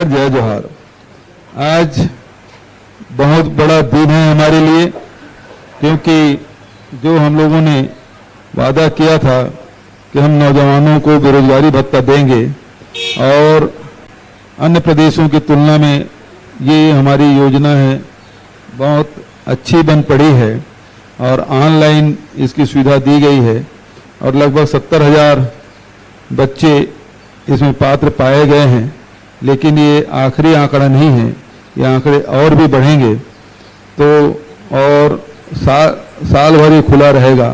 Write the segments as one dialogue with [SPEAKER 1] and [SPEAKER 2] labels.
[SPEAKER 1] जय जोहार। आज बहुत बड़ा दिन है हमारे लिए, क्योंकि जो हम लोगों ने वादा किया था कि हम नौजवानों को बेरोजगारी भत्ता देंगे और अन्य प्रदेशों की तुलना में ये हमारी योजना है बहुत अच्छी बन पड़ी है और ऑनलाइन इसकी सुविधा दी गई है और लगभग 70,000 बच्चे इसमें पात्र पाए गए हैं। लेकिन ये आखिरी आंकड़ा नहीं है, ये आंकड़े और भी बढ़ेंगे तो और साल भर ये खुला रहेगा।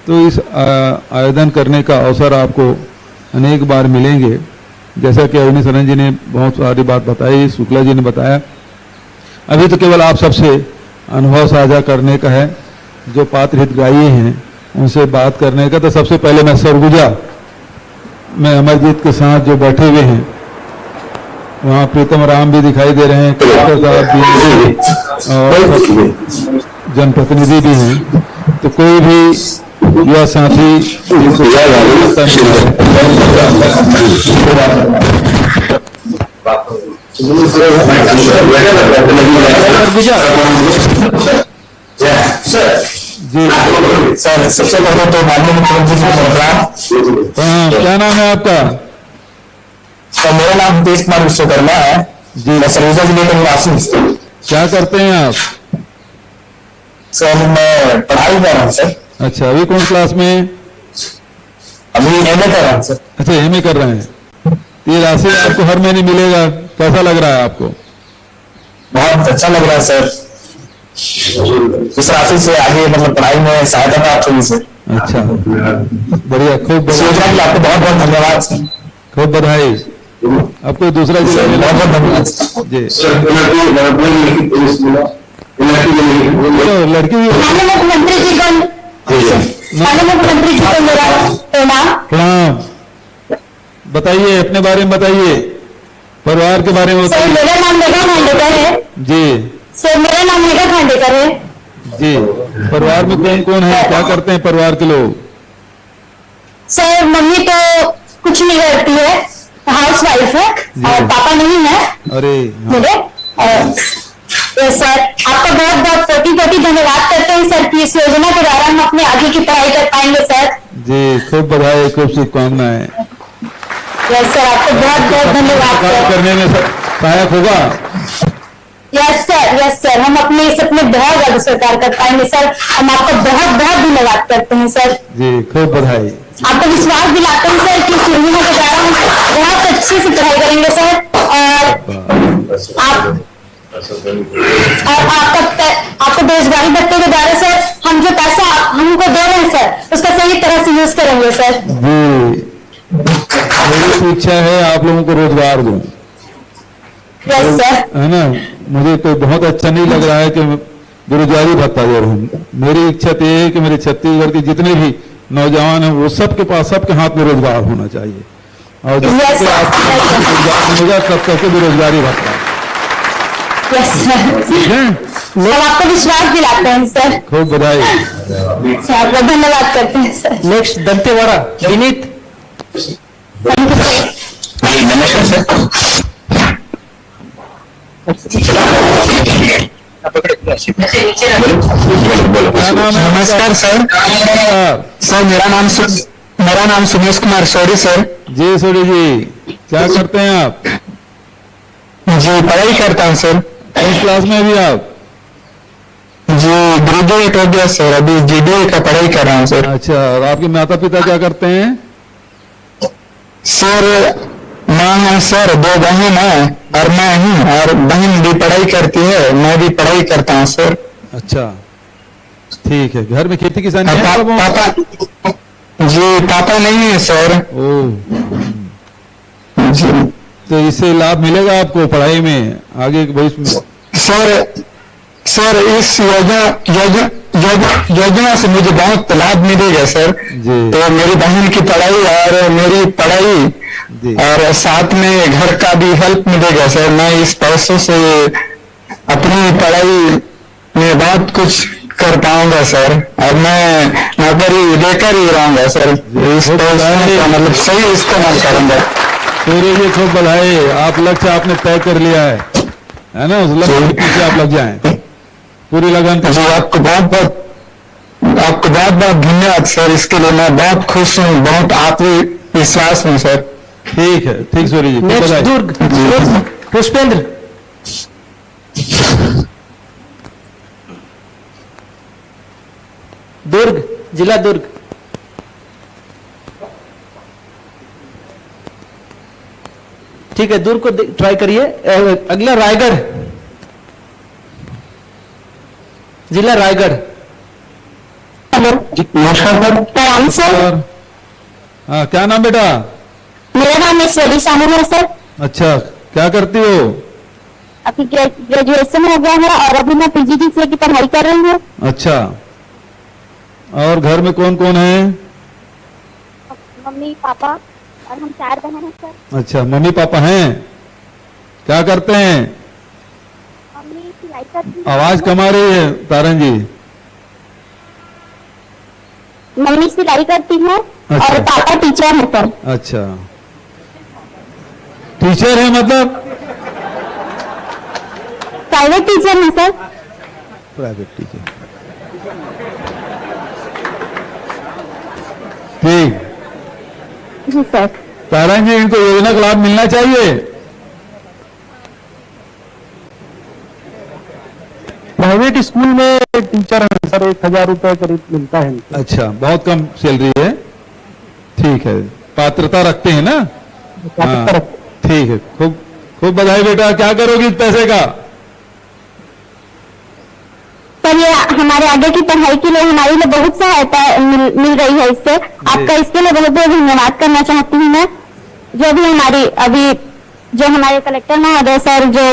[SPEAKER 1] तो इस आवेदन करने का अवसर आपको अनेक बार मिलेंगे। जैसा कि अवनी सरन जी ने बहुत सारी बात बताई, शुक्ला जी ने बताया। अभी तो केवल आप सबसे अनुभव साझा करने का है, जो पात्र हितग्राही हैं उनसे बात करने का। तो सबसे पहले मैं सरगुजा में अमरजीत के साथ जो बैठे हुए हैं, वहाँ प्रीतम राम भी दिखाई दे रहे हैं, कलेक्टर साहब भी और जनप्रतिनिधि भी हैं। तो कोई भी युवा साथी जी
[SPEAKER 2] सर, सबसे पहले तो माननीय मुख्यमंत्री जी को प्रणाम।
[SPEAKER 1] क्या नाम है आपका?
[SPEAKER 2] सर, मेरा नाम हितेश कुमार विश्वकर्मा है जी। मैं सरगुजा जिले का निवासी।
[SPEAKER 1] क्या करते हैं आप?
[SPEAKER 2] सर, मैं पढ़ाई कर रहा हूँ सर।
[SPEAKER 1] अच्छा, अभी कौन क्लास में?
[SPEAKER 2] अभी एमए कर रहा हूँ सर।
[SPEAKER 1] अच्छा, एमए कर रहे हैं। ये राशि आपको हर महीने मिलेगा, कैसा लग रहा है आपको?
[SPEAKER 2] बहुत अच्छा लग रहा है सर। इस राशि से आगे मतलब पढ़ाई में सहायता प्राप्त होगी सर।
[SPEAKER 1] अच्छा, बढ़िया, खूब
[SPEAKER 2] योजना के लिए आपको बहुत बहुत धन्यवाद सर।
[SPEAKER 1] खूब बधाई। आपको दूसरा जिला
[SPEAKER 2] बहुत बहुत धन्यवाद
[SPEAKER 1] जी। लड़की भी
[SPEAKER 3] मुख्यमंत्री जी को मेरा
[SPEAKER 1] प्रणाम। बताइए, अपने बारे में बताइए, परिवार के बारे में
[SPEAKER 3] सर।
[SPEAKER 1] बताइए।
[SPEAKER 3] मेरा नाम मेघा खांडेकर है
[SPEAKER 1] जी
[SPEAKER 3] सर। मेरा नाम मेघा खांडेकर है
[SPEAKER 1] जी। परिवार में कौन कौन है, क्या करते हैं परिवार के लोग?
[SPEAKER 3] सर, मम्मी तो कुछ नहीं करती है, हाउस वाइफ है और पापा नहीं है
[SPEAKER 1] अरे
[SPEAKER 3] मेरे। सर, आपका बहुत बहुत कोटि धन्यवाद करते हैं सर कि इस योजना के द्वारा हम अपने आगे की पढ़ाई कर पाएंगे सर।
[SPEAKER 1] जी, खूब बधाई, खूब शुभकामनाएं।
[SPEAKER 3] यस सर, आपको बहुत बहुत धन्यवाद
[SPEAKER 1] करने में सहायक होगा।
[SPEAKER 3] यस सर, हम अपने सपने बहुत ज्यादा साकार कर पाएंगे सर। हम आपका बहुत बहुत धन्यवाद करते हैं सर।
[SPEAKER 1] जी, खूब बधाई।
[SPEAKER 3] आपको विश्वास दिलाते हैं सर कि इस योजना के द्वारा हम बहुत अच्छे से पढ़ाई करेंगे सर और आपको बेरोजगारी भत्ते के द्वारा सर हम जो पैसा हमको दे रहे हैं सर उसका सही तरह से यूज करेंगे सर।
[SPEAKER 1] जी, मेरी इच्छा है आप लोगों को रोजगार दूं।
[SPEAKER 3] यस सर,
[SPEAKER 1] है ना। मुझे तो बहुत अच्छा नहीं लग रहा है कि बेरोजगारी भत्ता दे रहा हूँ। मेरी इच्छा तो ये है कि मेरे छत्तीसगढ़ के जितने भी नौजवान हैं वो सबके पास, सबके हाथ में रोजगार होना चाहिए और रोजगार सब करके बेरोजगारी भत्ता।
[SPEAKER 3] यस सर, हम आपको विश्वास दिलाते हैं सर।
[SPEAKER 1] खूब बधाई।
[SPEAKER 3] आपका धन्यवाद करते हैं सर।
[SPEAKER 2] नेक्स्ट दंतेवाड़ा विनीत। नमस्कार सर। नमस्कार सर। सर, मेरा नाम सुमेश कुमार सोडी सर।
[SPEAKER 1] जी सोडी जी, क्या करते हैं आप?
[SPEAKER 2] जी, पढ़ाई करता हूँ सर।
[SPEAKER 1] कौन क्लास में अभी आप?
[SPEAKER 2] जी, ग्रेजुएट हो गया सर, अभी जीडीए का पढ़ाई कर रहा हूँ सर।
[SPEAKER 1] अच्छा, और आपके माता पिता क्या करते हैं?
[SPEAKER 2] सर, माँ है सर, 2 बहन है और मैं हूँ, और बहन भी पढ़ाई करती है, मैं भी पढ़ाई करता हूँ सर।
[SPEAKER 1] अच्छा, ठीक है। घर में खेती किसानी है?
[SPEAKER 2] पापा जी, पापा नहीं है सर।
[SPEAKER 1] ओह
[SPEAKER 2] जी
[SPEAKER 1] तो इससे लाभ मिलेगा आपको पढ़ाई में आगे भविष्य में?
[SPEAKER 2] सर, इस योजना से मुझे बहुत लाभ मिलेगा सर
[SPEAKER 1] जी।
[SPEAKER 2] तो मेरी बहन की पढ़ाई और मेरी पढ़ाई
[SPEAKER 1] जी।
[SPEAKER 2] और साथ में घर का भी हेल्प मिलेगा सर। मैं इस पैसों से अपनी पढ़ाई में बहुत कुछ कर पाऊंगा सर और मैं नौकरी लेकर ही रहूंगा सर। इस पैसे का मतलब सही इस्तेमाल करूंगा।
[SPEAKER 1] सूर्य जी खूब बधाई, आप लक्ष्य आपने तय कर लिया है ना, उस लक्ष्य के पीछे आप लग जाएं पूरी लगन के
[SPEAKER 2] जी
[SPEAKER 1] साथ।
[SPEAKER 2] आपको बहुत बहुत धन्यवाद सर, इसके लिए मैं बहुत खुश हूँ, बहुत आत्मविश्वास हूँ सर।
[SPEAKER 1] ठीक है, ठीक सूर्य जी, खूब
[SPEAKER 4] नेक्स्ट
[SPEAKER 1] बधाई।
[SPEAKER 4] दुर्ग, पुष्पेंद्र। दुर्ग, जिला दुर्ग। ठीक है, दुर्ग को ट्राई करिए। अगला रायगढ़, जिला रायगढ़।
[SPEAKER 3] हेलो
[SPEAKER 2] नमस्कार सर।
[SPEAKER 3] प्रणाम सर।
[SPEAKER 1] और हाँ, क्या नाम बेटा?
[SPEAKER 3] मेरा नाम ईश्वरी साहू है सर।
[SPEAKER 1] अच्छा, क्या करती हो?
[SPEAKER 3] अभी ग्रेजुएशन हो गया है और अभी मैं पीजीडीसीए की पढ़ाई कर रही हूँ।
[SPEAKER 1] अच्छा, और घर में कौन कौन है?
[SPEAKER 3] मम्मी पापा और हम 4 बहन हैं सर।
[SPEAKER 1] अच्छा, मम्मी पापा हैं, क्या करते हैं?
[SPEAKER 3] मम्मी सिलाई करती है।
[SPEAKER 1] आवाज कम आ रही है तारन जी।
[SPEAKER 3] मम्मी सिलाई करती है
[SPEAKER 1] अच्छा।
[SPEAKER 3] और पापा टीचर हैं सर।
[SPEAKER 1] अच्छा, टीचर है मतलब?
[SPEAKER 3] प्राइवेट टीचर हैं सर।
[SPEAKER 1] प्राइवेट टीचर, ठीक।
[SPEAKER 3] जी सर।
[SPEAKER 1] तारन जी, इनको योजना का लाभ मिलना चाहिए।
[SPEAKER 5] प्राइवेट स्कूल में टीचर है सर, 1000 रुपए करीब मिलता है इनको।
[SPEAKER 1] अच्छा, बहुत कम सैलरी है, ठीक है, पात्रता रखते हैं ना? हाँ, ठीक है, खूब खूब बधाई बेटा। क्या करोगी इस पैसे का?
[SPEAKER 3] सर ये हमारे आगे की पढ़ाई के लिए हमारे लिए बहुत सहायता मिल रही है इससे। आपका इसके लिए बहुत बहुत धन्यवाद करना चाहती हूँ मैं। जो भी हमारी अभी जो हमारे कलेक्टर महोदय सर जो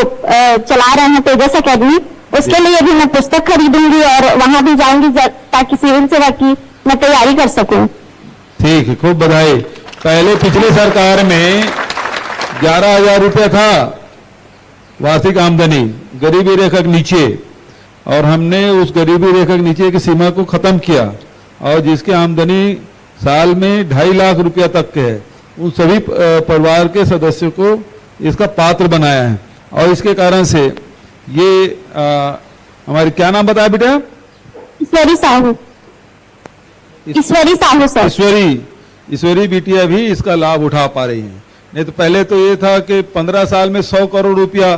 [SPEAKER 3] चला रहे हैं तेजस अकेडमी, उसके लिए भी मैं पुस्तक खरीदूंगी और वहां भी जाऊंगी ताकि सिविल सेवा की मैं तैयारी कर सकूं।
[SPEAKER 1] ठीक है, खूब बधाई। पहले पिछले सरकार में 11,000 रुपया था वार्षिक आमदनी गरीबी रेखा के नीचे, और हमने उस गरीबी रेखा के नीचे की सीमा को खत्म किया, और जिसकी आमदनी साल में 2.5 लाख रुपया तक के है, उन सभी परिवार के सदस्यों को इसका पात्र बनाया है। और इसके कारण से ये हमारी, क्या नाम बताया बेटा?
[SPEAKER 3] ईश्वरी साहू। ईश्वरी साहू सर।
[SPEAKER 1] ईश्वरी बिटिया भी इसका लाभ उठा पा रही हैं। नहीं तो पहले तो ये था कि 15 साल में 100 करोड़ रुपया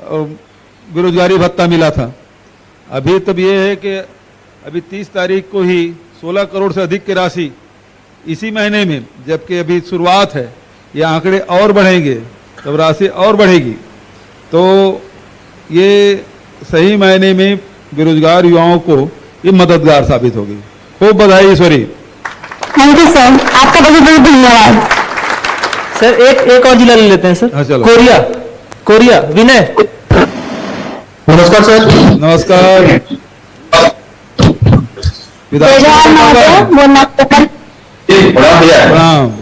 [SPEAKER 1] बेरोजगारी भत्ता मिला था। अभी तब ये है कि अभी 30 तारीख को ही 16 करोड़ से अधिक की राशि इसी महीने में, जबकि अभी शुरुआत है, ये आंकड़े और बढ़ेंगे, तब राशि और बढ़ेगी। तो ये सही मायने में बेरोजगार युवाओं को ये मददगार साबित होगी। खूब बधाई ईश्वरी।
[SPEAKER 3] थैंक यू सर, आपका बहुत बहुत धन्यवाद।
[SPEAKER 4] सर एक और जिला ले लेते हैं सर।
[SPEAKER 1] हाँ, चलो।
[SPEAKER 4] कोरिया विनय।
[SPEAKER 2] नमस्कार सर।
[SPEAKER 1] नमस्कार।
[SPEAKER 3] जयजवाहर महोदय, वो नाम
[SPEAKER 1] प्रणाम।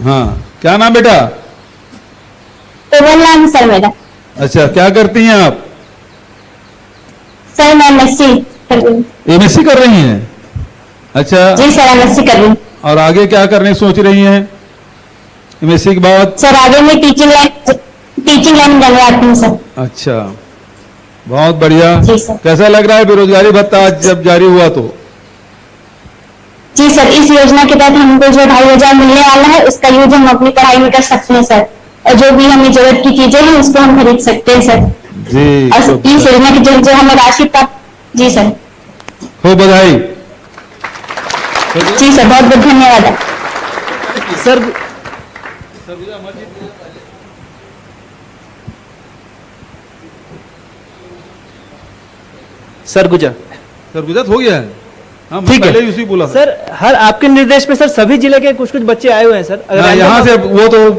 [SPEAKER 1] हाँ, क्या नाम बेटा?
[SPEAKER 3] केवल नाम सर मेरा।
[SPEAKER 1] अच्छा, क्या करती हैं आप?
[SPEAKER 3] सर मैं एमएससी कर रही हूँ।
[SPEAKER 1] एमएससी कर रही हैं? अच्छा,
[SPEAKER 3] जी सर एमएससी कर रही हूँ।
[SPEAKER 1] और आगे क्या करने की सोच रही हैं एमएससी के बाद?
[SPEAKER 3] सर आगे मैं टीचिंग लाइन जाने आती हूँ सर।
[SPEAKER 1] अच्छा, बहुत बढ़िया।
[SPEAKER 3] जी सर।
[SPEAKER 1] कैसा लग रहा है बेरोजगारी भत्ता आज जब जारी हुआ तो?
[SPEAKER 3] जी सर, इस योजना के तहत हमको जो 2,500 मिलने वाला है उसका यूज हम अपनी पढ़ाई में कर सकते हैं सर, और जो भी हमें जरूरत की चीजें हैं उसको हम खरीद सकते हैं सर।
[SPEAKER 1] जी,
[SPEAKER 3] और इस योजना की जो हमें राशि प्राप्त। जी सर।
[SPEAKER 1] खूब बधाई।
[SPEAKER 3] जी सर, बहुत बहुत धन्यवाद।
[SPEAKER 4] सर सरगुजा।
[SPEAKER 1] सरगुजा हो गया है? हाँ,
[SPEAKER 4] ठीक है।
[SPEAKER 1] पहले ही उसी बोला था।
[SPEAKER 4] सर हर आपके निर्देश पे सर सभी जिले के कुछ कुछ बच्चे आए हुए हैं सर। अगर
[SPEAKER 1] हाँ, यहाँ से वो तो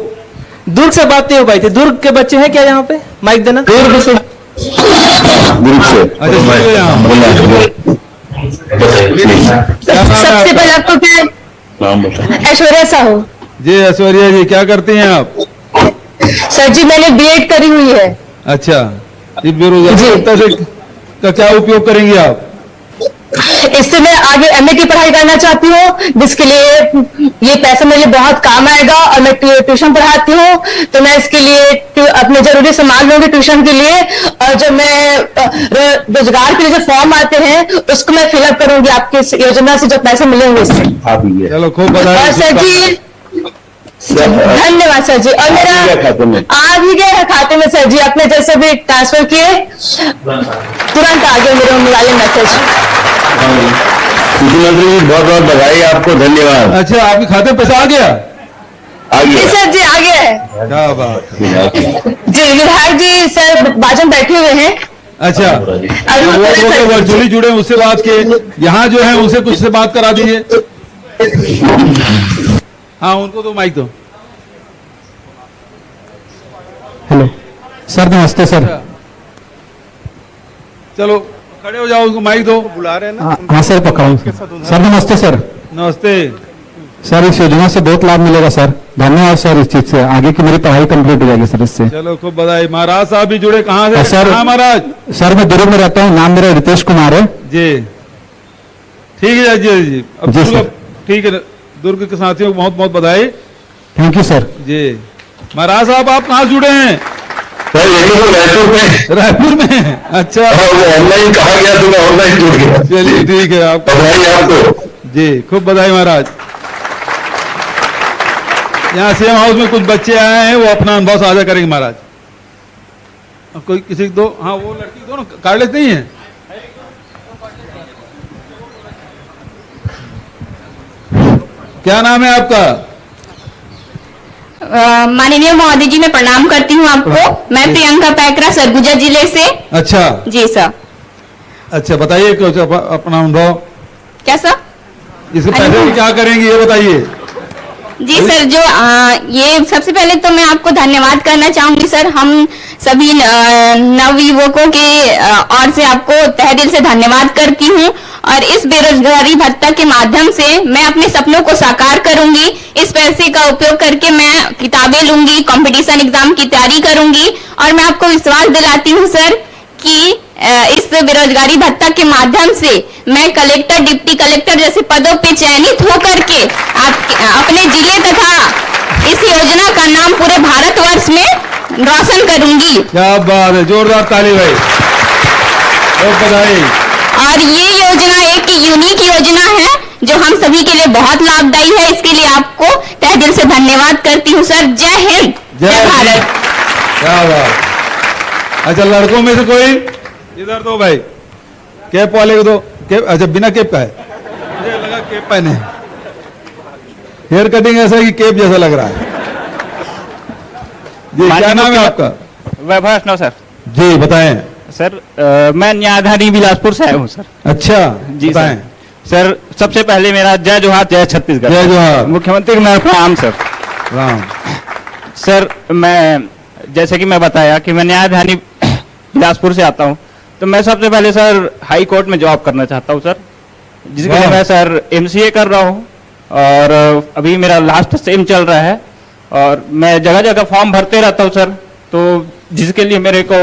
[SPEAKER 4] दुर्ग से बात नहीं हो पाई थी। दुर्ग के बच्चे हैं क्या यहाँ पे? माइक देना।
[SPEAKER 2] दुर्ग से
[SPEAKER 1] अच्छा, सुनिए यहाँ। क्या नाम है
[SPEAKER 3] सबसे
[SPEAKER 1] आपका?
[SPEAKER 3] पहले आपको क्या? ऐश्वर्या साहू।
[SPEAKER 1] जी ऐश्वर्या जी, क्या करती हैं आप?
[SPEAKER 3] सर जी मैंने बीएड करी हुई है।
[SPEAKER 1] अच्छा, इस बेरोजगारी भत्ता से का क्या उपयोग करेंगे आप?
[SPEAKER 6] इससे मैं आगे एमए की पढ़ाई करना चाहती हूँ, जिसके लिए ये पैसा मेरे लिए बहुत काम आएगा। और मैं ट्यूशन पढ़ाती हूँ, तो मैं इसके लिए अपने जरूरी सामान लूंगी ट्यूशन के लिए। और जब मैं रोजगार के लिए जो फॉर्म आते हैं उसको मैं फिलअप करूंगी आपकी इस योजना से जो पैसे मिलेंगे उससे।
[SPEAKER 1] चलो खूब बधाई।
[SPEAKER 6] और सर जी धन्यवाद सर जी। और मेरा आ भी गया है खाते में सर जी, अपने जैसे भी ट्रांसफर किए तुरंत आ गए मेरे मोबाइल मैसेज।
[SPEAKER 2] मुख्यमंत्री जी बहुत बहुत बधाई आपको, धन्यवाद।
[SPEAKER 1] अच्छा, आपके खाते में पैसा आ गया?
[SPEAKER 6] जी सर जी आ गया है।
[SPEAKER 1] क्या बात है।
[SPEAKER 6] जी विधायक जी सर बाजू में बैठे हुए हैं।
[SPEAKER 1] अच्छा, वो वर्चुअली जुड़े उससे बात किए, यहाँ जो है उनसे कुछ से बात करा दीजिए। हाँ उनको तो माइक दो।
[SPEAKER 5] हेलो सर, नमस्ते सर।
[SPEAKER 1] चलो खड़े हो जाओ, उनको माइक दो। बुला रहे हैं ना।
[SPEAKER 5] हाँ सर, पकड़ाऊँ सर। नमस्ते सर।
[SPEAKER 1] नमस्ते
[SPEAKER 5] सर, इस योजना से बहुत लाभ मिलेगा सर, धन्यवाद सर। इस चीज से आगे की मेरी पढ़ाई कंप्लीट हो जाएगी सर इससे।
[SPEAKER 1] चलो खूब बधाई। महाराज साहब भी जुड़े, कहाँ से?
[SPEAKER 5] सर
[SPEAKER 1] हाँ महाराज।
[SPEAKER 5] सर मैं दुर्ग में रहता हूँ, नाम मेरा रितेश कुमार है
[SPEAKER 1] जी। ठीक है जी जी। अब
[SPEAKER 5] जी सर।
[SPEAKER 1] ठीक है, दुर्ग के साथियों को बहुत बहुत बधाई।
[SPEAKER 5] Thank you sir.
[SPEAKER 1] जी महाराज साहब, आप कहाँ जुड़े हैं?
[SPEAKER 2] सर यही तो रायपुर में।
[SPEAKER 1] रायपुर में? अच्छा,
[SPEAKER 2] ऑनलाइन कहा गया तो मैं ऑनलाइन जुड़ गया।
[SPEAKER 1] चलिए ठीक है, आप
[SPEAKER 2] बधाई आपको।
[SPEAKER 1] जी खूब बधाई महाराज। यहाँ सेम हाउस में कुछ बच्चे आए हैं, वो अपना अनुभव साझा करेंगे महाराज। कोई किसी को दो। हाँ वो लड़की दो ना, कार्डलेस नहीं है। क्या नाम है आपका?
[SPEAKER 3] माननीय महोदय जी, मैं प्रणाम करती हूँ आपको। मैं प्रियंका पैकरा, सरगुजा जिले से।
[SPEAKER 1] अच्छा
[SPEAKER 3] जी सर।
[SPEAKER 1] अच्छा, बताइए कुछ अपना अनुभव।
[SPEAKER 3] क्या सर?
[SPEAKER 1] इसके पैसे क्या करेंगे ये बताइए।
[SPEAKER 3] जी सर, जो ये सबसे पहले तो मैं आपको धन्यवाद करना चाहूंगी सर। हम सभी नवयुवकों के ओर से आपको तहे दिल से धन्यवाद करती हूँ। और इस बेरोजगारी भत्ता के माध्यम से मैं अपने सपनों को साकार करूंगी। इस पैसे का उपयोग करके मैं किताबें लूंगी, कंपटीशन एग्जाम की तैयारी करूंगी। और मैं आपको विश्वास दिलाती हूँ सर कि इस बेरोजगारी भत्ता के माध्यम से मैं कलेक्टर, डिप्टी कलेक्टर जैसे पदों पे चयनित होकर के अपने जिले तथा इस योजना का नाम पूरे भारतवर्ष में रोशन करूंगी।
[SPEAKER 1] क्या बात है, जोरदार ताली भाई, बहुत बधाई।
[SPEAKER 3] और ये योजना एक यूनिक योजना है जो हम सभी के लिए बहुत लाभदायी है। इसके लिए आपको तहे दिल से धन्यवाद करती हूँ सर। जय हिंद, जय भारत।
[SPEAKER 1] क्या बात। अच्छा, लड़कों में से कोई इधर दो भाई, कैप वाले को दो। कैप, अच्छा बिना कैप का है, मुझे लगा कैप पहने। हेयर कटिंग ऐसा है कि कैप जैसा लग रहा है। जी क्या नाम है आपका?
[SPEAKER 7] वैभव अश्नव सर।
[SPEAKER 1] जी बताएं
[SPEAKER 7] सर। मैं न्यायधानी बिलासपुर से आया हूँ सर।
[SPEAKER 1] अच्छा
[SPEAKER 7] जी
[SPEAKER 1] बताएं।
[SPEAKER 7] सर सबसे पहले मेरा जय जोहार, जय छत्तीसगढ़।
[SPEAKER 1] जय जोहार।
[SPEAKER 7] मुख्यमंत्री मेरा प्रणाम सर।
[SPEAKER 1] राम।
[SPEAKER 7] सर मैं जैसे कि मैं बताया कि मैं न्यायधानी बिलासपुर से आता हूँ, तो मैं सबसे पहले सर हाई कोर्ट में जॉब करना चाहता हूँ सर, जिसके लिए मैं सर MCA कर रहा हूँ। और अभी मेरा लास्ट सेम चल रहा है और मैं जगह जगह फॉर्म भरते रहता हूँ सर। तो जिसके लिए मेरे को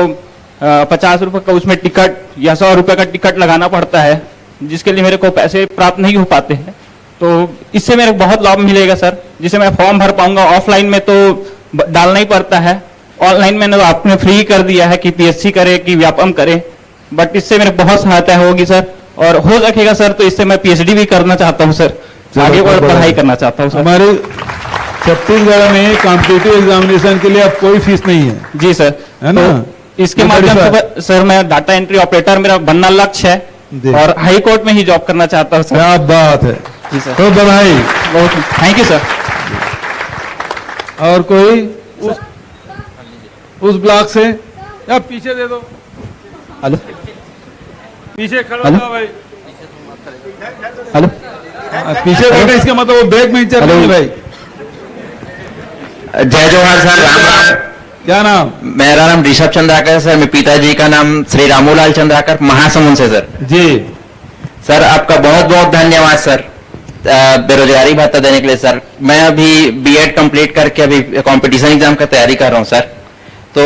[SPEAKER 7] 50 रुपये का उसमें टिकट या 100 रुपये का टिकट लगाना पड़ता है, जिसके लिए मेरे को पैसे प्राप्त नहीं हो पाते हैं। तो इससे मेरे को बहुत लाभ मिलेगा सर, जिससे मैं फॉर्म भर पाऊंगा। ऑफलाइन में तो डालना ही पड़ता है, ऑनलाइन मैंने तो आपने फ्री कर दिया है कि PSC करे कि व्यापम करे, बट इससे मेरे बहुत सहायता होगी सर। और हो सकेगा सर तो इससे मैं PhD भी करना चाहता हूँ सर, आगे बढ़ पढ़ाई करना चाहता हूँ सर।
[SPEAKER 1] हमारे छत्तीसगढ़ में कॉम्पिटिटिव एग्जामिनेशन के लिए अब कोई फीस नहीं है।
[SPEAKER 7] जी सर,
[SPEAKER 1] है ना?
[SPEAKER 7] तो इसके माध्यम से सर मैं डाटा एंट्री ऑपरेटर मेरा बनना लक्ष्य है और हाई कोर्ट में ही जॉब करना चाहता हूँ सर।
[SPEAKER 1] क्या बात है।
[SPEAKER 7] जी सर,
[SPEAKER 1] तो बधाई।
[SPEAKER 7] बहुत थैंक यू सर।
[SPEAKER 1] और कोई उस ब्लॉक से या पीछे दे दो।
[SPEAKER 7] हेलो,
[SPEAKER 1] पीछे खड़ा हो भाई।
[SPEAKER 7] हेलो,
[SPEAKER 1] पीछे बैठे, इसका मतलब वो बैग में चल रही है भाई।
[SPEAKER 2] जय जोहार सर। राम राम।
[SPEAKER 1] क्या नाम?
[SPEAKER 2] मेरा नाम ऋषभ चंद्राकर सर। मेरे पिताजी का नाम श्री रामूलाल चंद्राकर, महासमुंद से सर।
[SPEAKER 1] जी
[SPEAKER 2] सर आपका बहुत बहुत धन्यवाद सर बेरोजगारी भत्ता देने के लिए सर। मैं अभी B.Ed कंप्लीट करके अभी कंपटीशन एग्जाम का तैयारी कर रहा हूँ सर। तो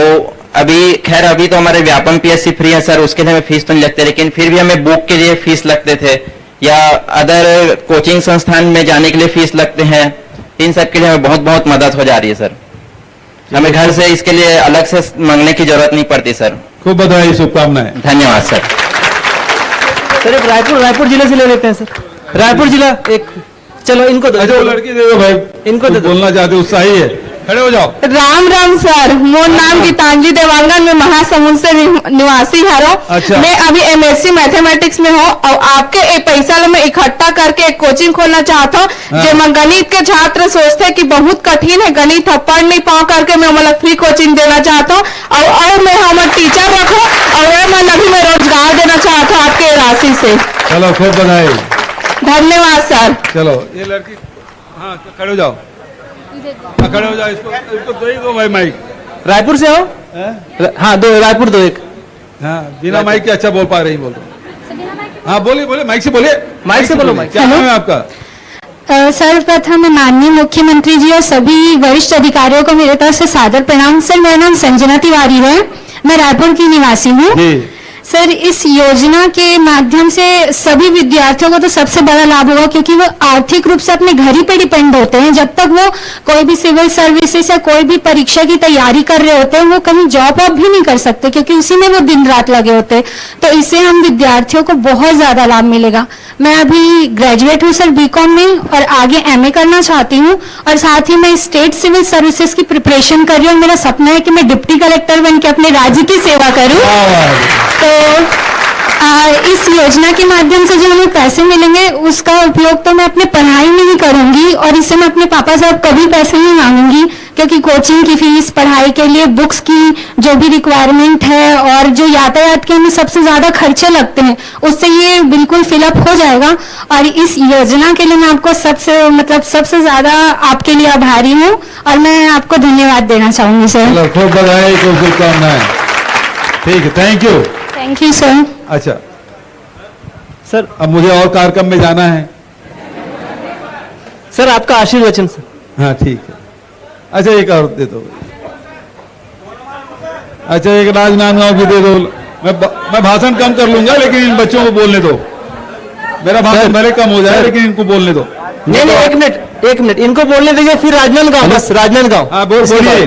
[SPEAKER 8] अभी खैर अभी तो हमारे व्यापम पीएससी फ्री है सर, उसके लिए हमें फीस तो नहीं लगते, लेकिन फिर भी हमें बुक के लिए फीस लगते थे या अदर कोचिंग संस्थान में जाने के लिए फीस लगते हैं। इन सब के लिए हमें बहुत बहुत मदद हो जा रही है सर। हमें घर से इसके लिए अलग से मांगने की जरूरत नहीं पड़ती सर।
[SPEAKER 1] खूब बधाई, शुभकामनाएं।
[SPEAKER 8] धन्यवाद सर।
[SPEAKER 4] सर एक रायपुर जिले से ले लेते हैं सर। रायपुर जिला एक, चलो इनको दो।
[SPEAKER 1] अच्छा वो लड़की दे दो भाई,
[SPEAKER 4] इनको दे दो।
[SPEAKER 1] बोलना चाहते उत्साही है, खड़े हो जाओ।
[SPEAKER 3] राम राम सर, मोर नाम गीतांजलि देवांगन, मैं महासमुंद से निवासी हूँ।
[SPEAKER 1] अच्छा।
[SPEAKER 3] मैं अभी एमएससी मैथमेटिक्स में हूँ और आपके एक पैसा लो मैं इकट्ठा करके एक कोचिंग खोलना चाहता हूँ।
[SPEAKER 1] हाँ।
[SPEAKER 3] जो गणित के छात्र सोचते हैं कि बहुत कठिन है गणित, पढ़ नहीं पाओ करके मैं मतलब फ्री कोचिंग देना चाहता हूँ और मैं हमारा टीचर रखूँ और मैं अभी मैं रोजगार देना चाहता हूँ आपके राशि से।
[SPEAKER 1] चलो खूब बधाई,
[SPEAKER 3] धन्यवाद सर।
[SPEAKER 1] चलो ये लड़की, हाँ खड़े हो जाओ, हाँ, खड़े हो जाओ। इसको दो ही दो भाई माइक।
[SPEAKER 4] रायपुर से हो? हाँ दो, रायपुर दो एक।
[SPEAKER 1] हाँ बिना माइक के अच्छा बोल पा रही, बोल रहे। हाँ बोलिए बोलिए, माइक से बोलिए।
[SPEAKER 4] माइक से बोलो, माइक।
[SPEAKER 1] क्या नाम है आपका?
[SPEAKER 3] सर्वप्रथम माननीय मुख्यमंत्री जी और सभी वरिष्ठ अधिकारियों को मेरे तरफ से सादर प्रणाम। सर मेरा नाम संजना तिवारी है, मैं रायपुर की निवासी हूँ। सर इस योजना के माध्यम से सभी विद्यार्थियों को तो सबसे बड़ा लाभ होगा क्योंकि वो आर्थिक रूप से अपने घर ही पे डिपेंड होते हैं। जब तक वो कोई भी सिविल सर्विसेज या कोई भी परीक्षा की तैयारी कर रहे होते हैं वो कहीं जॉब वॉब भी नहीं कर सकते क्योंकि उसी में वो दिन रात लगे होते हैं। तो इससे हम विद्यार्थियों को बहुत ज्यादा लाभ मिलेगा। मैं अभी ग्रेजुएट हूँ सर बीकॉम में और आगे एमए करना चाहती हूँ और साथ ही मैं स्टेट सिविल सर्विसेज की प्रिपरेशन कर रही हूँ। मेरा सपना है कि मैं डिप्टी कलेक्टर बन के अपने राज्य की सेवा करूँ। तो इस योजना के माध्यम से जो हमें पैसे मिलेंगे उसका उपयोग तो मैं अपने पढ़ाई में ही करूंगी और इससे मैं अपने पापा से अब कभी पैसे नहीं मांगूंगी क्योंकि कोचिंग की फीस, पढ़ाई के लिए बुक्स की जो भी रिक्वायरमेंट है और जो यातायात के हमें सबसे ज्यादा खर्चे लगते हैं उससे ये बिल्कुल फिलअप हो जाएगा। और इस योजना के लिए मैं आपको सबसे ज्यादा आपके लिए आभारी हूँ और मैं आपको धन्यवाद देना चाहूंगी सर।
[SPEAKER 1] खूब बधाई, खूब शुभकामनाएं। ठीक है, thank you.
[SPEAKER 3] Thank you sir.
[SPEAKER 1] अच्छा
[SPEAKER 4] सर
[SPEAKER 1] अब मुझे और कार्यक्रम में जाना है।
[SPEAKER 4] सर आपका आशीर्वचन सर।
[SPEAKER 1] हाँ ठीक है। अच्छा एक और दे दो। अच्छा एक राजनांदगांव की दे दो। मैं भाषण कम कर लूंगा लेकिन इन बच्चों को बोलने दो। मेरा भाषण भले कम हो जाए लेकिन इनको बोलने दो।
[SPEAKER 4] नहीं एक मिनट इनको बोलने दीजिए फिर राजनांदगांव, बस राजनांदगांव।
[SPEAKER 1] हाँ बोलिए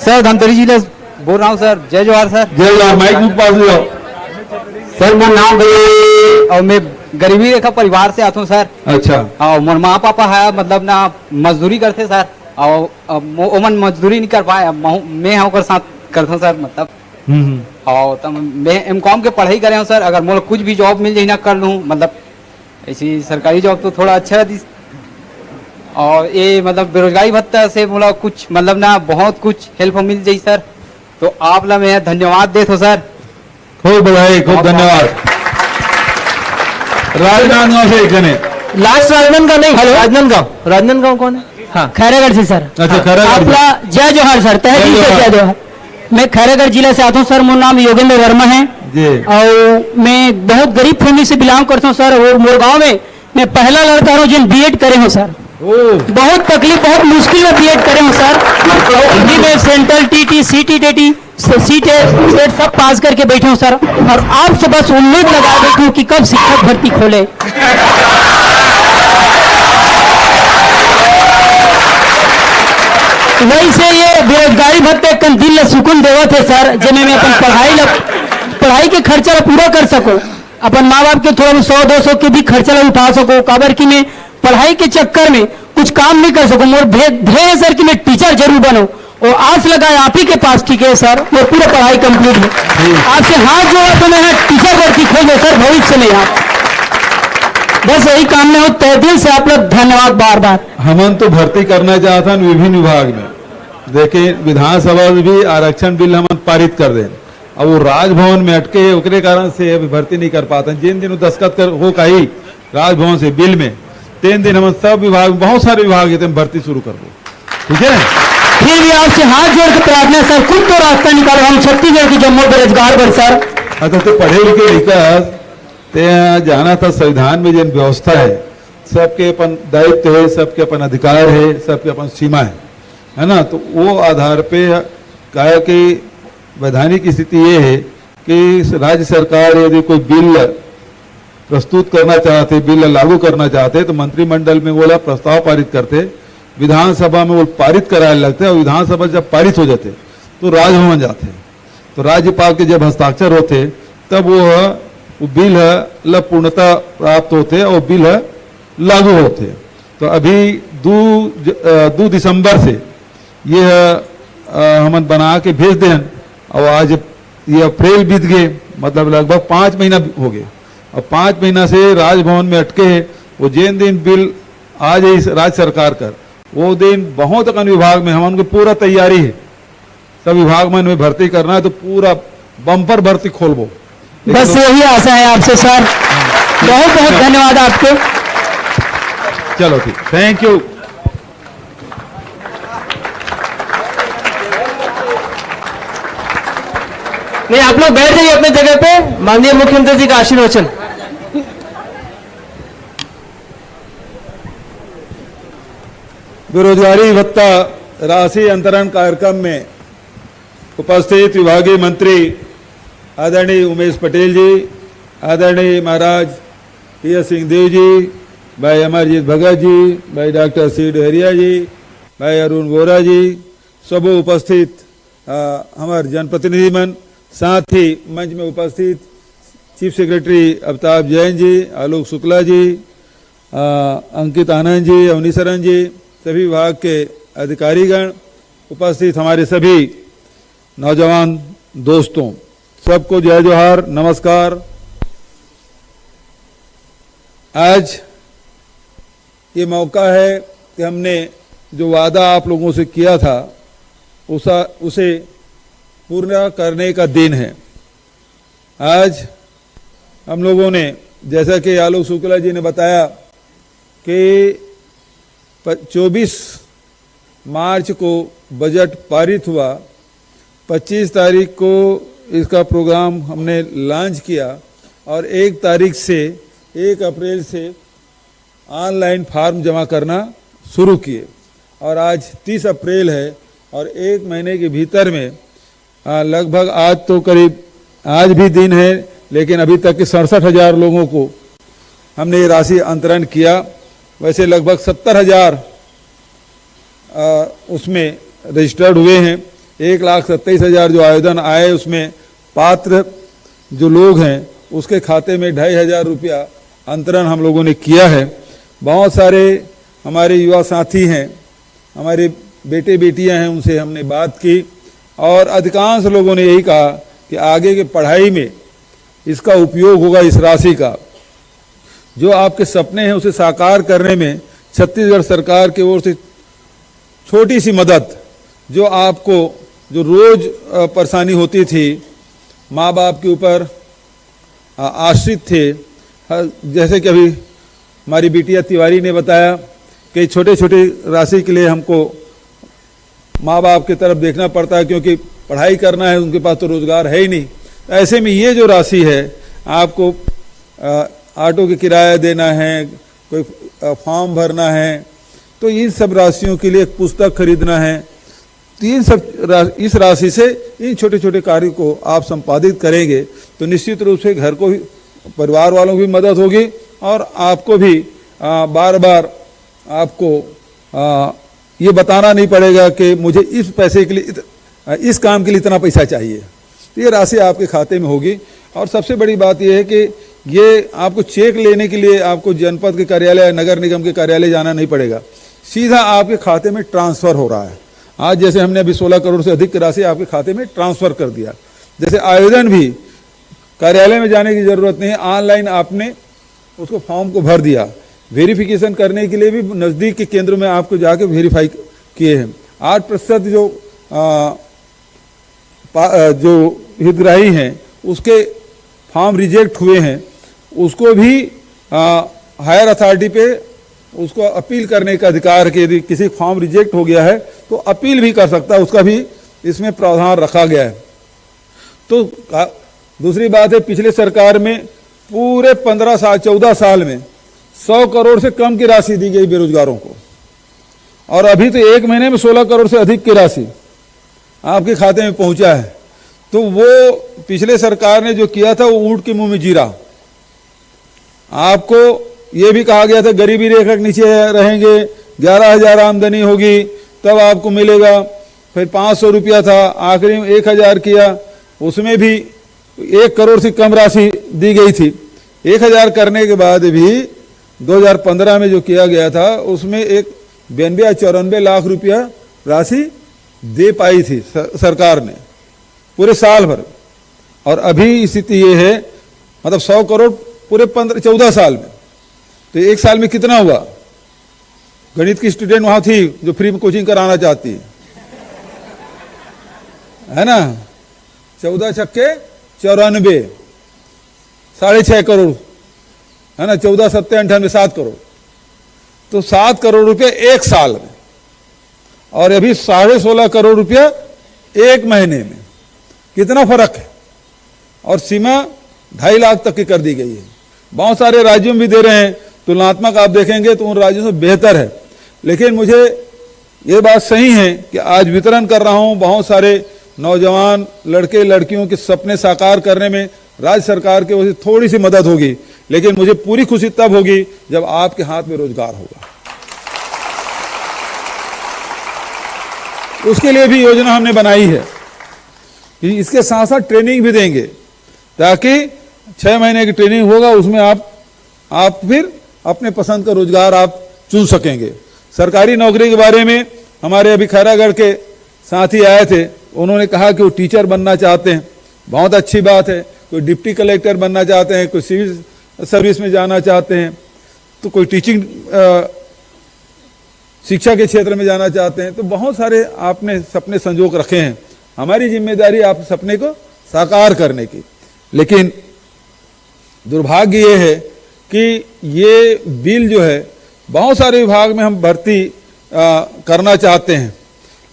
[SPEAKER 5] सर। धमतरी जिले से बोल रहा हूँ सर। जय जोहार सर।
[SPEAKER 1] जय जोहार। माइक मुख पास ले जाओ।
[SPEAKER 5] सर मेरा नाम और मैं गरीबी रेखा परिवार से आता हूँ सर।
[SPEAKER 1] अच्छा।
[SPEAKER 5] और मोर माँ पापा है मतलब ना मजदूरी करते सर और ओमन मजदूरी नहीं कर पाए, मैं होकर साथ करता हूँ सर मतलब। और तब मैं एमकॉम के पढ़ाई करे हूँ सर। अगर मोर कुछ भी जॉब मिल जाए ना कर लूँ मतलब ऐसी सरकारी जॉब तो थोड़ा अच्छा रहती। और ये मतलब बेरोजगारी भत्ता से बोला कुछ मतलब ना बहुत कुछ हेल्प मिल जाए सर। तो आप ला मैं धन्यवाद देता हूँ सर।
[SPEAKER 1] खूब बधाई, खूब धन्यवाद। राजनांदगांव से एक जने
[SPEAKER 4] लास्ट राजनांदगांव नहीं, राजनांदगांव कौन है? हाँ
[SPEAKER 9] खैरागढ़ से सर।
[SPEAKER 1] अच्छा खैरागढ़।
[SPEAKER 9] आपका जय जोहार सर। तहे दिल से जय जोहार। मैं खैरागढ़ जिला से आता हूँ सर। मेरा नाम योगेंद्र वर्मा है और मैं बहुत गरीब फैमिली से बिलोंग करता हूँ सर। और मोर गाँव में मैं पहला लड़का हूँ जिन बीएड करे हूँ सर। बहुत तकलीफ बहुत मुश्किल में बीएड करे हूँ सर। हिंदी में सेंट्रल टीटी सीटी सीट सब पास करके बैठे हूँ सर। और आपसे बस उम्मीद लगा बैठी हूँ कि कब शिक्षक भर्ती खोले। वैसे ये बेरोजगारी भत्ते कम दिल में सुकून देवा थे सर जिन्हें मैं अपन पढ़ाई के खर्चा पूरा कर सको, अपन माँ बाप के थोड़ा 100-200 के भी खर्चा उठा सको। काबर की मैं पढ़ाई के चक्कर में कुछ काम नहीं कर सकूं। मोर ध्येय है सर कि मैं टीचर जरूर बनूं और आस लगाए आप ही के पास। ठीक है सर, वो पूरा पढ़ाई कंप्लीट है। आपसे हाथ जोड़ा तो मैं टीचर भर्ती खोल दे सर भविष्य में। आप बस यही काम में हो। तहे दिल से आप लोग धन्यवाद बार बार।
[SPEAKER 1] हमन तो भर्ती करना चाहता विभिन्न विभाग में। देखिए विधानसभा में भी आरक्षण बिल हम पारित कर दें और वो राजभवन में अटके उसके कारण से अभी भर्ती नहीं कर पाते। जिन दिन दस्तखत कर हो कही राजभवन से बिल में 3 दिन हम सब विभाग बहुत सारे विभाग भर्ती शुरू कर दो। ठीक है।
[SPEAKER 9] फिर भी आपसे हाथ जोड़ के प्रार्थना सर, खुद तो रास्ता निकालो। हम छत्तीसगढ़ की जम्मू बेरोजगार पर सर।
[SPEAKER 1] अच्छा तो पढ़े लिखे लिखा जाना था। संविधान में जिन व्यवस्था है सबके अपन दायित्व है, सबके अपन अधिकार है, सबके अपन सीमा है ना। तो वो आधार पे कहा कि वैधानिक स्थिति ये है कि राज्य सरकार यदि कोई बिल प्रस्तुत करना चाहते, बिल लागू करना चाहते, तो मंत्रिमंडल में वो प्रस्ताव पारित करते, विधानसभा में वो पारित कराने लगते, और विधानसभा जब पारित हो जाते तो राजभवन जाते, तो राज्यपाल के जब हस्ताक्षर होते तब वो बिल पूर्णता प्राप्त होते और बिल लागू होते। तो अभी 2 दिसंबर से ये हम बना के भेज दें, और आज ये अप्रैल बीत गए, मतलब लगभग 5 महीना हो गए, और 5 महीना से राजभवन में अटके हैं। वो जिन दिन बिल आ जाए इस राज्य सरकार कर, वो दिन बहुत अकन विभाग में हम उनकी पूरा तैयारी है, सब विभाग में इनमें भर्ती करना है, तो पूरा बम्पर भर्ती खोलबो।
[SPEAKER 9] बस यही आशा है आपसे सर, बहुत बहुत धन्यवाद आपके।
[SPEAKER 1] चलो ठीक, थैंक यू।
[SPEAKER 4] नहीं, आप लोग बैठ जाइए अपने जगह पे, माननीय मुख्यमंत्री जी का आशीर्वचन।
[SPEAKER 1] बेरोजगारी भत्ता राशि अंतरण कार्यक्रम में उपस्थित विभागीय मंत्री आदरणीय उमेश पटेल जी, आदरणीय महाराज टी.एस. सिंहदेव जी, भाई अमरजीत भगत जी, भाई डॉक्टर सी डहरिया जी, भाई अरुण वोरा जी, सब उपस्थित हमारे जनप्रतिनिधिमन, साथ ही मंच में उपस्थित चीफ सेक्रेटरी अमिताभ जैन जी, आलोक शुक्ला जी, अंकित आनंद जी, अवनीशरण जी, सभी विभाग के अधिकारीगण, उपस्थित हमारे सभी नौजवान दोस्तों, सबको जय जोहार, नमस्कार। आज ये मौका है कि हमने जो वादा आप लोगों से किया था उसे पूर्ण करने का दिन है। आज हम लोगों ने, जैसा कि आलोक शुक्ला जी ने बताया कि 24 मार्च को बजट पारित हुआ, 25 तारीख को इसका प्रोग्राम हमने लॉन्च किया, और 1 तारीख से 1 अप्रैल से ऑनलाइन फॉर्म जमा करना शुरू किए, और आज 30 अप्रैल है, और 1 महीने के भीतर में लगभग, आज तो करीब आज भी दिन है, लेकिन अभी तक के 67,000 लोगों को हमने ये राशि अंतरण किया। वैसे लगभग 70,000 उसमें रजिस्टर्ड हुए हैं। 1,27,000 जो आवेदन आए, उसमें पात्र जो लोग हैं उसके खाते में 2,500 रुपया अंतरण हम लोगों ने किया है। बहुत सारे हमारे युवा साथी हैं, हमारे बेटे बेटियां हैं, उनसे हमने बात की, और अधिकांश लोगों ने यही कहा कि आगे की पढ़ाई में इसका उपयोग होगा। इस राशि का जो आपके सपने हैं उसे साकार करने में छत्तीसगढ़ सरकार की ओर से छोटी सी मदद, जो आपको जो रोज परेशानी होती थी, माँ बाप के ऊपर आश्रित थे, जैसे कि अभी हमारी बिटिया तिवारी ने बताया कि छोटे छोटे राशि के लिए हमको माँ बाप की तरफ देखना पड़ता है, क्योंकि पढ़ाई करना है, उनके पास तो रोजगार है ही नहीं। ऐसे में ये जो राशि है, आपको ऑटो के किराया देना है, कोई फॉर्म भरना है, तो इन सब राशियों के लिए एक पुस्तक खरीदना है, तो इन सब इस राशि से इन छोटे छोटे कार्य को आप संपादित करेंगे तो निश्चित रूप से घर को भी, परिवार वालों की भी मदद होगी, और आपको भी बार बार आपको ये बताना नहीं पड़ेगा कि मुझे इस पैसे के लिए, इस काम के लिए इतना पैसा चाहिए। तो ये राशि आपके खाते में होगी। और सबसे बड़ी बात यह है कि ये आपको चेक लेने के लिए आपको जनपद के कार्यालय, नगर निगम के कार्यालय जाना नहीं पड़ेगा, सीधा आपके खाते में ट्रांसफ़र हो रहा है। आज जैसे हमने अभी 16 करोड़ से अधिक की राशि आपके खाते में ट्रांसफ़र कर दिया। जैसे आवेदन भी कार्यालय में जाने की ज़रूरत नहीं है, ऑनलाइन आपने उसको फॉर्म को भर दिया। वेरिफिकेशन करने के लिए भी नज़दीक के केंद्र में आपको जाके वेरीफाई किए हैं। 8% जो हितग्राही हैं उसके फॉर्म रिजेक्ट हुए हैं, उसको भी हायर अथॉरिटी पे उसको अपील करने का अधिकार है। यदि किसी फॉर्म रिजेक्ट हो गया है तो अपील भी कर सकता है, उसका भी इसमें प्रावधान रखा गया है। तो दूसरी बात है, पिछले सरकार में पूरे 14 साल में 100 करोड़ से कम की राशि दी गई बेरोजगारों को, और अभी तो 1 महीने में 16 करोड़ से अधिक की राशि आपके खाते में पहुंचा है। तो वो पिछले सरकार ने जो किया था वो ऊंट के मुंह में जीरा। आपको ये भी कहा गया था गरीबी रेखा के नीचे रहेंगे, 11,000 आमदनी होगी तब आपको मिलेगा। फिर 500 रुपया था, आखिरी में 1,000 किया, उसमें भी 1 करोड़ से कम राशि दी गई थी। 1,000 करने के बाद भी 2015 में जो किया गया था उसमें एक 92 या 94 लाख रुपया राशि दे पाई थी सरकार ने पूरे साल भर। और अभी स्थिति ये है, मतलब 100 करोड़ पूरे 14 साल में, तो एक साल में कितना हुआ? गणित की स्टूडेंट वहां थी जो फ्री में कोचिंग कराना चाहती है ना। 14 छक्के 94, 6.5 करोड़ है ना, 14 सत्ते 98, 7 करोड़। तो 7 करोड़ रुपए एक साल में, और अभी 16.5 करोड़ रुपया एक महीने में, कितना फर्क है। और सीमा 2.5 लाख तक की कर दी गई है। बहुत सारे राज्यों में भी दे रहे हैं, तुलनात्मक आप देखेंगे तो उन राज्यों से बेहतर है। लेकिन मुझे ये बात सही है कि आज वितरण कर रहा हूं, बहुत सारे नौजवान लड़के लड़कियों के सपने साकार करने में राज्य सरकार की वजह से थोड़ी सी मदद होगी, लेकिन मुझे पूरी खुशी तब होगी जब आपके हाथ में रोजगार होगा। उसके लिए भी योजना हमने बनाई है कि इसके साथ साथ ट्रेनिंग भी देंगे, ताकि 6 महीने की ट्रेनिंग होगा, उसमें आप फिर अपने पसंद का रोजगार आप चुन सकेंगे। सरकारी नौकरी के बारे में हमारे अभी खैरागढ़ के साथी आए थे, उन्होंने कहा कि वो टीचर बनना चाहते हैं, बहुत अच्छी बात है। कोई डिप्टी कलेक्टर बनना चाहते हैं, कोई सिविल सर्विस में जाना चाहते हैं, तो कोई टीचिंग शिक्षा के क्षेत्र में जाना चाहते हैं। तो बहुत सारे आपने सपने संजोग रखे हैं, हमारी जिम्मेदारी आप सपने को साकार करने की। लेकिन दुर्भाग्य ये है कि ये बिल जो है बहुत सारे विभाग में हम भर्ती करना चाहते हैं,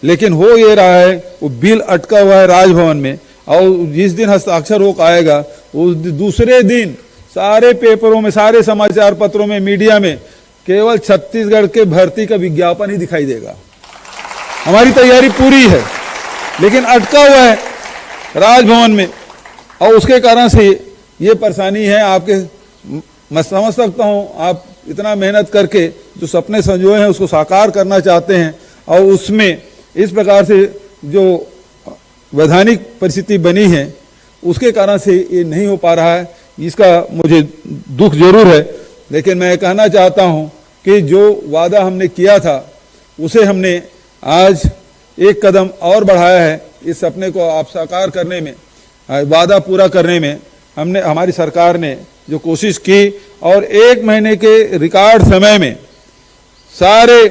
[SPEAKER 1] लेकिन हो ये रहा है वो बिल अटका हुआ है राजभवन में, और जिस दिन हस्ताक्षर हो आएगा उस दूसरे दिन सारे पेपरों में, सारे समाचार पत्रों में, मीडिया में केवल छत्तीसगढ़ के भर्ती का विज्ञापन ही दिखाई देगा। हमारी तैयारी पूरी है, लेकिन अटका हुआ है राजभवन में, और उसके कारण से ये परेशानी है आपके। मैं समझ सकता हूं आप इतना मेहनत करके जो सपने संजोए हैं उसको साकार करना चाहते हैं, और उसमें इस प्रकार से जो वैधानिक परिस्थिति बनी है उसके कारण से ये नहीं हो पा रहा है। इसका मुझे दुख जरूर है, लेकिन मैं कहना चाहता हूं कि जो वादा हमने किया था उसे हमने आज एक कदम और बढ़ाया है। इस सपने को आप साकार करने में, वादा पूरा करने में हमारी सरकार ने जो कोशिश की, और 1 महीने के रिकॉर्ड समय में सारे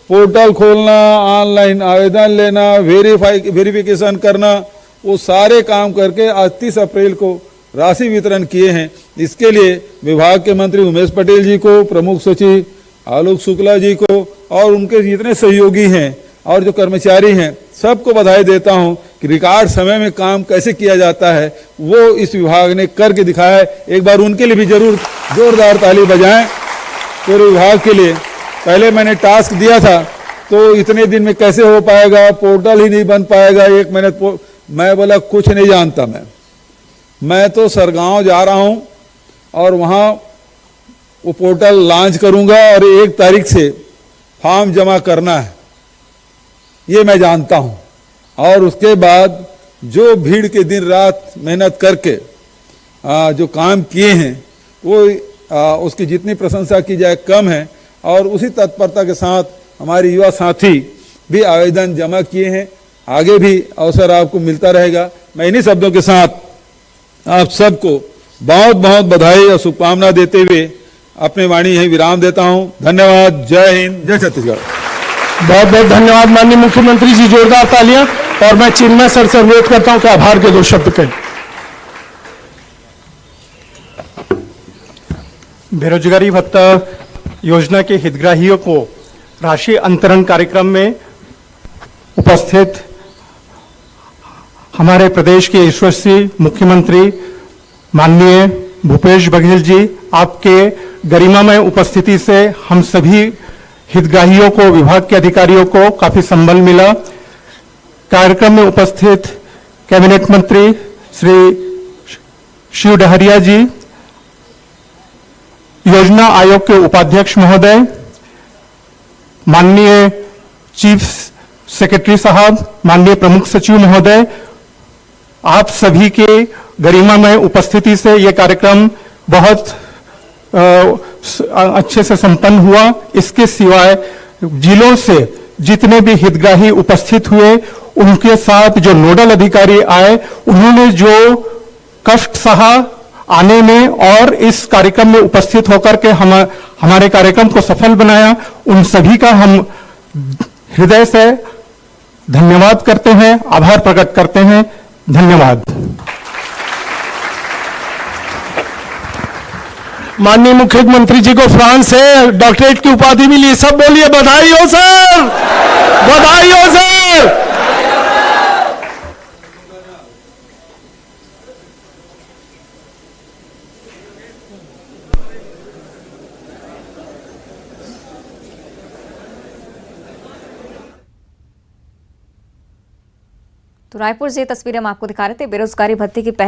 [SPEAKER 1] पोर्टल खोलना, ऑनलाइन आवेदन लेना, वेरिफिकेशन करना, वो सारे काम करके आज 30 अप्रैल को राशि वितरण किए हैं। इसके लिए विभाग के मंत्री उमेश पटेल जी को, प्रमुख सचिव आलोक शुक्ला जी को, और उनके जितने सहयोगी हैं और जो कर्मचारी हैं, सबको बधाई देता हूं कि रिकॉर्ड समय में काम कैसे किया जाता है वो इस विभाग ने करके दिखाया है। एक बार उनके लिए भी जरूर जोरदार ताली बजाएं पूरे विभाग के लिए। पहले मैंने टास्क दिया था तो इतने दिन में कैसे हो पाएगा, पोर्टल ही नहीं बन पाएगा, 1 महीने। मैं बोला कुछ नहीं जानता, मैं तो सरगांव जा रहा हूं और वहां वो पोर्टल लॉन्च करूंगा और 1 तारीख से फॉर्म जमा करना है, ये मैं जानता हूं। और उसके बाद जो भीड़ के दिन रात मेहनत करके जो काम किए हैं वो उसकी जितनी प्रशंसा की जाए कम है। और उसी तत्परता के साथ हमारे युवा साथी भी आवेदन जमा किए हैं, आगे भी अवसर आपको मिलता रहेगा। मैं इन्हीं शब्दों के साथ आप सबको बहुत बहुत बधाई और शुभकामना देते हुए अपने वाणी यहीं विराम देता हूं। धन्यवाद। जय हिंद, जय छत्तीसगढ़।
[SPEAKER 10] बहुत बहुत धन्यवाद माननीय मुख्यमंत्री जी, जोरदार तालियां। और मैं चिन्मय सर से अनुरोध करता हूं कि आभार के 2 शब्द कहें। बेरोजगारी भत्ता योजना के हितग्राहियों को राशि अंतरण कार्यक्रम में उपस्थित हमारे प्रदेश के यशस्वी मुख्यमंत्री माननीय भूपेश बघेल जी, आपके गरिमामय उपस्थिति से हम सभी हितग्राहियों को, विभाग के अधिकारियों को काफी संबल मिला। कार्यक्रम में उपस्थित कैबिनेट मंत्री श्री शिव डहरिया जी, योजना आयोग के उपाध्यक्ष महोदय, माननीय चीफ सेक्रेटरी साहब, माननीय प्रमुख सचिव महोदय, आप सभी के गरिमामय उपस्थिति से यह कार्यक्रम बहुत अच्छे से संपन्न हुआ। इसके सिवाय जिलों से जितने भी हितग्राही उपस्थित हुए, उनके साथ जो नोडल अधिकारी आए, उन्होंने जो कष्ट सहा आने में और इस कार्यक्रम में उपस्थित होकर के हमारे कार्यक्रम को सफल बनाया, उन सभी का हम हृदय से धन्यवाद करते हैं, आभार प्रकट करते हैं। धन्यवाद।
[SPEAKER 11] माननीय मुख्यमंत्री जी को फ्रांस से डॉक्टरेट की उपाधि मिली, सब बोलिए बधाई हो सर, बधाई हो सर।
[SPEAKER 12] तो रायपुर से ये तस्वीरें हम आपको दिखा रहे थे। बेरोजगारी भत्ते की पहली